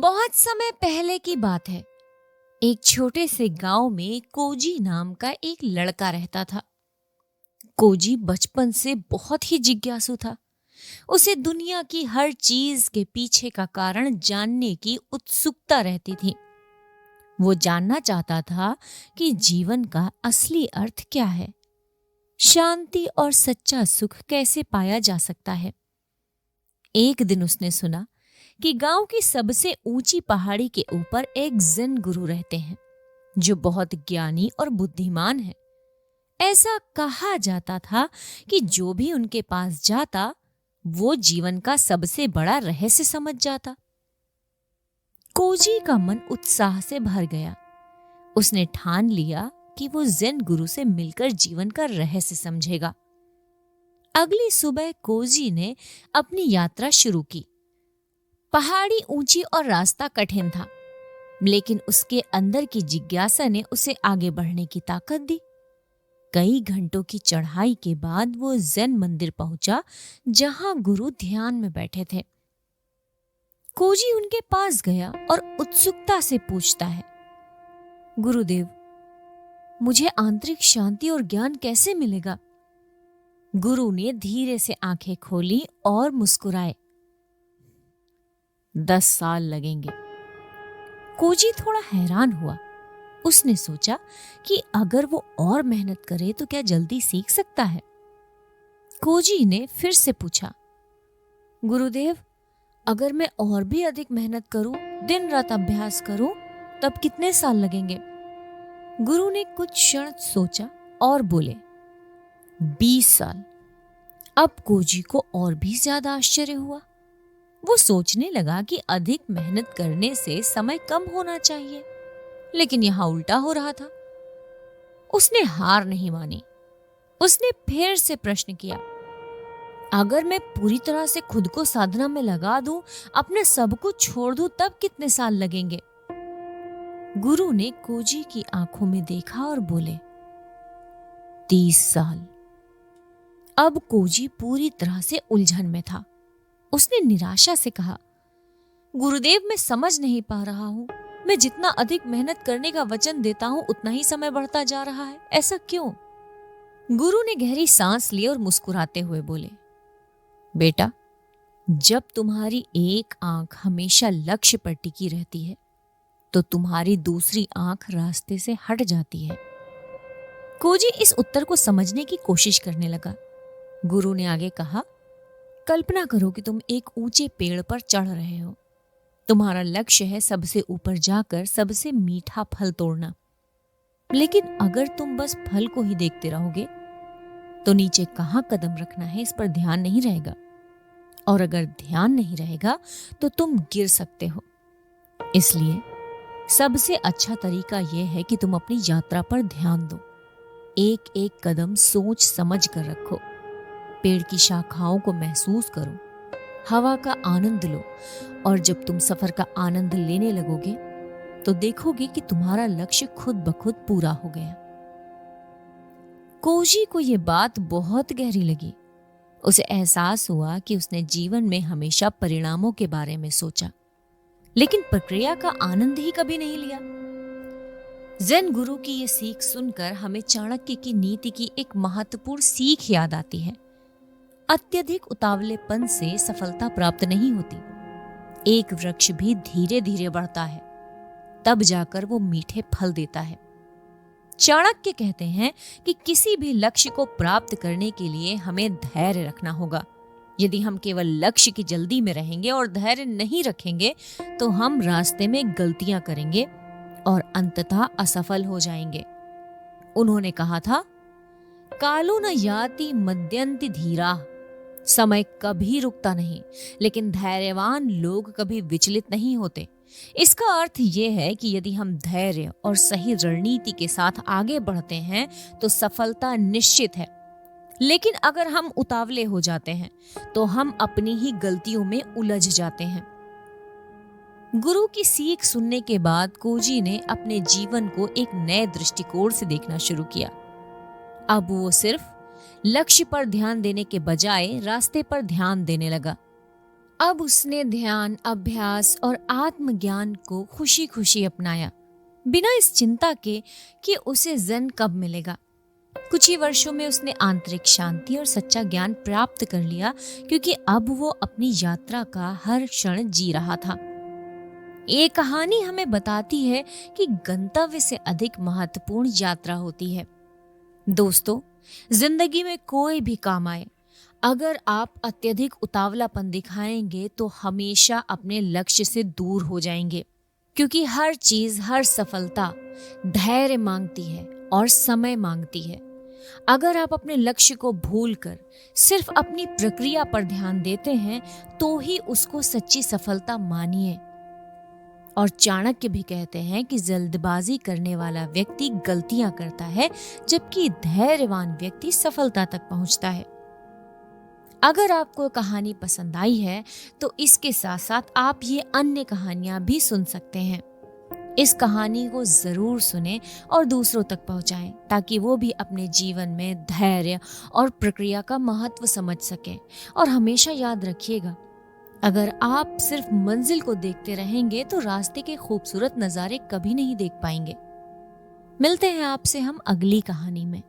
बहुत समय पहले की बात है। एक छोटे से गांव में कोजी नाम का एक लड़का रहता था। कोजी बचपन से बहुत ही जिज्ञासु था। उसे दुनिया की हर चीज के पीछे का कारण जानने की उत्सुकता रहती थी। वो जानना चाहता था कि जीवन का असली अर्थ क्या है, शांति और सच्चा सुख कैसे पाया जा सकता है। एक दिन उसने सुना कि गांव की सबसे ऊंची पहाड़ी के ऊपर एक ज़ेन गुरु रहते हैं जो बहुत ज्ञानी और बुद्धिमान है। ऐसा कहा जाता था कि जो भी उनके पास जाता वो जीवन का सबसे बड़ा रहस्य समझ जाता। कोजी का मन उत्साह से भर गया। उसने ठान लिया कि वो ज़ेन गुरु से मिलकर जीवन का रहस्य समझेगा। अगली सुबह कोजी ने अपनी यात्रा शुरू की। पहाड़ी ऊंची और रास्ता कठिन था, लेकिन उसके अंदर की जिज्ञासा ने उसे आगे बढ़ने की ताकत दी। कई घंटों की चढ़ाई के बाद वो ज़ेन मंदिर पहुंचा जहां गुरु ध्यान में बैठे थे। कोजी उनके पास गया और उत्सुकता से पूछता है, गुरुदेव, मुझे आंतरिक शांति और ज्ञान कैसे मिलेगा? गुरु ने धीरे से आंखें खोली और मुस्कुराए। 10 साल लगेंगे। कोजी थोड़ा हैरान हुआ। उसने सोचा कि अगर वो और मेहनत करे तो क्या जल्दी सीख सकता है। कोजी ने फिर से पूछा, गुरुदेव, अगर मैं और भी अधिक मेहनत करूं, दिन रात अभ्यास करूं, तब कितने साल लगेंगे? गुरु ने कुछ क्षण सोचा और बोले, 20 साल। अब कोजी को और भी ज्यादा आश्चर्य हुआ। वो सोचने लगा कि अधिक मेहनत करने से समय कम होना चाहिए, लेकिन यहां उल्टा हो रहा था। उसने हार नहीं मानी। उसने फिर से प्रश्न किया, अगर मैं पूरी तरह से खुद को साधना में लगा दूं, अपने सब कुछ छोड़ दूं, तब कितने साल लगेंगे? गुरु ने कोजी की आंखों में देखा और बोले, 30 साल। अब कोजी पूरी तरह से उलझन में था। उसने निराशा से कहा, गुरुदेव, मैं समझ नहीं पा रहा हूं। मैं जितना अधिक मेहनत करने का वचन देता हूं उतना ही समय बढ़ता जा रहा है। ऐसा क्यों? गुरु ने गहरी सांस ली और मुस्कुराते हुए बोले, बेटा, जब तुम्हारी एक आंख हमेशा लक्ष्य पर टिकी रहती है तो तुम्हारी दूसरी आंख रास्ते से हट जाती है। कोजी इस उत्तर को समझने की कोशिश करने लगा। गुरु ने आगे कहा, कल्पना करो कि तुम एक ऊंचे पेड़ पर चढ़ रहे हो। तुम्हारा लक्ष्य है सबसे ऊपर जाकर सबसे मीठा फल तोड़ना। लेकिन अगर तुम बस फल को ही देखते रहोगे तो नीचे कहां कदम रखना है इस पर ध्यान नहीं रहेगा, और अगर ध्यान नहीं रहेगा तो तुम गिर सकते हो। इसलिए सबसे अच्छा तरीका यह है कि तुम अपनी यात्रा पर ध्यान दो। एक एक कदम सोच समझ कर रखो। पेड़ की शाखाओं को महसूस करो, हवा का आनंद लो, और जब तुम सफर का आनंद लेने लगोगे तो देखोगे कि तुम्हारा लक्ष्य खुद ब खुद पूरा हो गया। कोजी को यह बात बहुत गहरी लगी। उसे एहसास हुआ कि उसने जीवन में हमेशा परिणामों के बारे में सोचा, लेकिन प्रक्रिया का आनंद ही कभी नहीं लिया। ज़ेन गुरु की यह सीख सुनकर हमें चाणक्य की नीति की एक महत्वपूर्ण सीख याद आती है। अत्यधिक उतावलेपन से सफलता प्राप्त नहीं होती। एक वृक्ष भी धीरे धीरे बढ़ता है, तब जाकर वो मीठे फल देता है। चाणक्य कहते हैं कि किसी भी लक्ष्य को प्राप्त करने के लिए हमें धैर्य रखना होगा। यदि हम केवल लक्ष्य की जल्दी में रहेंगे और धैर्य नहीं रखेंगे तो हम रास्ते में गलतियां करेंगे और अंततः असफल हो जाएंगे। उन्होंने कहा था, कालो न याति मद्यन्ति धीरा। समय कभी रुकता नहीं, लेकिन धैर्यवान लोग कभी विचलित नहीं होते। इसका अर्थ यह है कि यदि हम धैर्य और सही रणनीति के साथ आगे बढ़ते हैं तो सफलता निश्चित है। लेकिन अगर हम उतावले हो जाते हैं तो हम अपनी ही गलतियों में उलझ जाते हैं। गुरु की सीख सुनने के बाद कोजी ने अपने जीवन को एक नए दृष्टिकोण से देखना शुरू किया। अब वो सिर्फ लक्ष्य पर ध्यान देने के बजाय रास्ते पर ध्यान देने लगा। अब उसने ध्यान, अभ्यास और आत्मज्ञान को खुशी खुशी अपनाया, बिना इस चिंता के कि उसे ज़ेन कब मिलेगा। कुछ ही वर्षों में उसने आंतरिक शांति और सच्चा ज्ञान प्राप्त कर लिया, क्योंकि अब वो अपनी यात्रा का हर क्षण जी रहा था। ये कहानी हमें बताती है कि गंतव्य से अधिक महत्वपूर्ण यात्रा होती है। दोस्तों, जिंदगी में कोई भी काम आए, अगर आप अत्यधिक उतावलापन दिखाएंगे तो हमेशा अपने लक्ष्य से दूर हो जाएंगे, क्योंकि हर चीज, हर सफलता धैर्य मांगती है और समय मांगती है। अगर आप अपने लक्ष्य को भूलकर सिर्फ अपनी प्रक्रिया पर ध्यान देते हैं तो ही उसको सच्ची सफलता मानिए। और चाणक्य भी कहते हैं कि जल्दबाजी करने वाला व्यक्ति गलतियां करता है, जबकि धैर्यवान व्यक्ति सफलता तक पहुंचता है। अगर आपको कहानी पसंद आई है तो इसके साथ साथ आप ये अन्य कहानियां भी सुन सकते हैं। इस कहानी को जरूर सुनें और दूसरों तक पहुंचाएं, ताकि वो भी अपने जीवन में धैर्य और प्रक्रिया का महत्व समझ सकें। और हमेशा याद रखिएगा, अगर आप सिर्फ मंजिल को देखते रहेंगे तो रास्ते के खूबसूरत नज़ारे कभी नहीं देख पाएंगे। मिलते हैं आपसे हम अगली कहानी में।